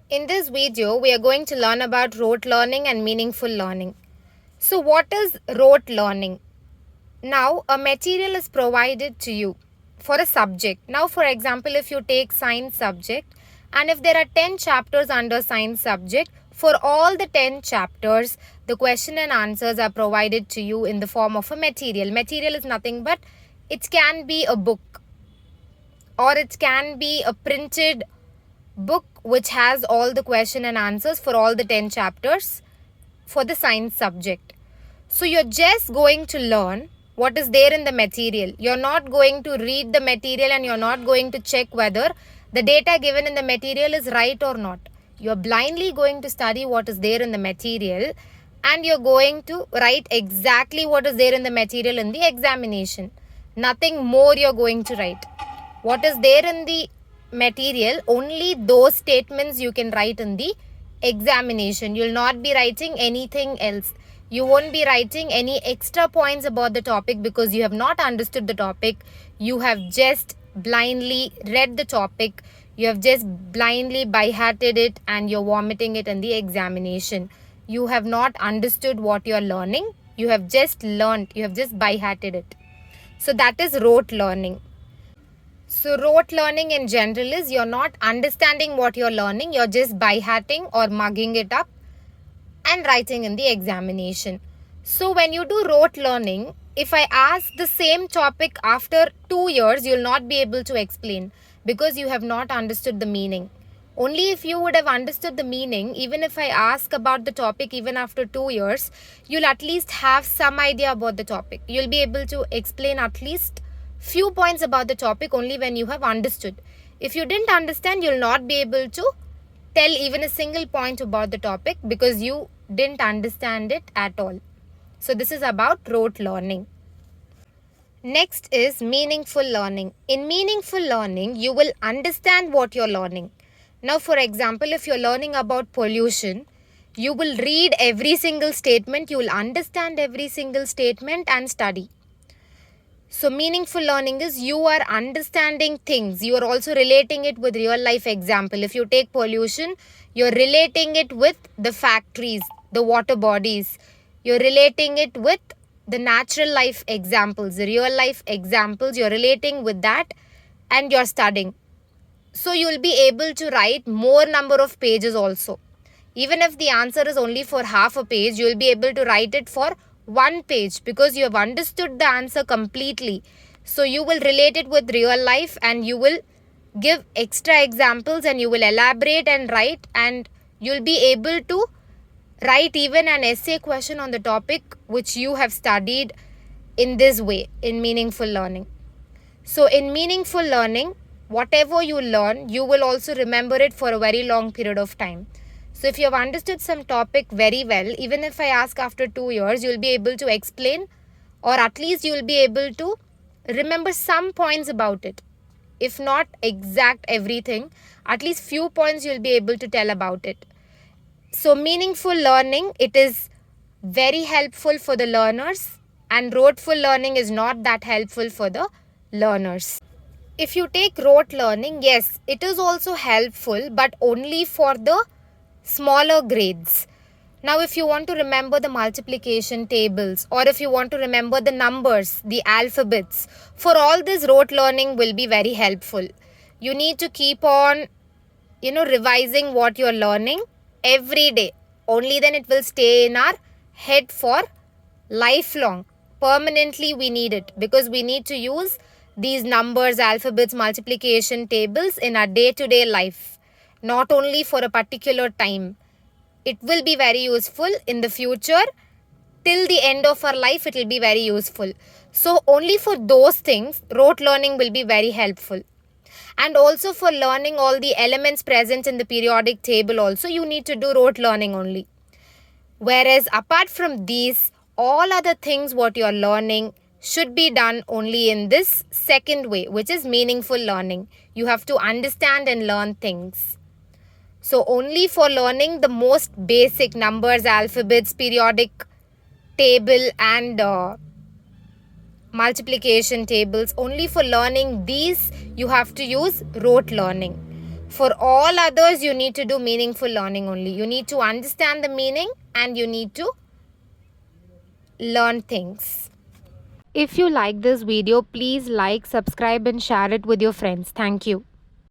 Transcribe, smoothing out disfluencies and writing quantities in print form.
In this video, we are going to learn about rote learning and meaningful learning. So what is rote learning? Now, a material is provided to you for a subject. Now, for example, if you take science subject and if there are 10 chapters under science subject, for all the 10 chapters, the question and answers are provided to you in the form of a material. Material is nothing but it can be a book or it can be a printed book which has all the question and answers for all the 10 chapters for the science subject. So you're just going to learn what is there in the material. You're not going to read the material and you're not going to check whether the data given in the material is right or not. You're blindly going to study what is there in the material and you're going to write exactly what is there in the material in the examination. Nothing more you're going to write. What is there in the material, only those statements you can write in the examination. You'll not be writing anything else. You won't be writing any extra points about the topic because you have not understood the topic. You have just blindly read the topic. You have just blindly by-hearted it and you're vomiting it in the examination. You have not understood what you're learning. You have just learned. You have just by-hearted it. So that is rote learning. So rote learning in general is you're not understanding what you're learning. You're just by-hearting or mugging it up and writing in the examination. So when you do rote learning, if I ask the same topic after 2 years, you'll not be able to explain because you have not understood the meaning. Only if you would have understood the meaning, even if I ask about the topic even after 2 years, you'll at least have some idea about the topic. You'll be able to explain at least few points about the topic only when you have understood. If you didn't understand, you'll not be able to tell even a single point about the topic because you didn't understand it at all. So this is about rote learning. Next is meaningful learning. In meaningful learning, you will understand what you're learning. Now, for example, if you're learning about pollution, you will read every single statement, you will understand every single statement and study. So meaningful learning is you are understanding things. You are also relating it with real life example. If you take pollution, you're relating it with the factories, the water bodies. You're relating it with the natural life examples, the real life examples. You're relating with that and you're studying. So you'll be able to write more number of pages also. Even if the answer is only for half a page, you'll be able to write it for 1 page because you have understood the answer completely. So you will relate it with real life and you will give extra examples and you will elaborate and write, and you'll be able to write even an essay question on the topic which you have studied in this way in meaningful learning. So in meaningful learning, whatever you learn, you will also remember it for a very long period of time. So if you have understood some topic very well, even if I ask after 2 years, you'll be able to explain, or at least you'll be able to remember some points about it. If not exact everything, at least few points you'll be able to tell about it. So meaningful learning, it is very helpful for the learners, and roteful learning is not that helpful for the learners. If you take rote learning, yes, it is also helpful, but only for the smaller grades. Now, if you want to remember the multiplication tables, or if you want to remember the numbers, the alphabets, for all this rote learning will be very helpful. You need to keep on, revising what you're learning every day. Only then it will stay in our head for lifelong. Permanently we need it because we need to use these numbers, alphabets, multiplication tables in our day-to-day life. Not only for a particular time. It will be very useful in the future. Till the end of our life, it will be very useful. So only for those things, rote learning will be very helpful. And also for learning all the elements present in the periodic table also, you need to do rote learning only. Whereas apart from these, all other things what you are learning should be done only in this second way, which is meaningful learning. You have to understand and learn things. So only for learning the most basic numbers, alphabets, periodic table and multiplication tables, only for learning these you have to use rote learning. For all others, you need to do meaningful learning only. You need to understand the meaning and you need to learn things. If you like this video, please like, subscribe and share it with your friends. Thank you.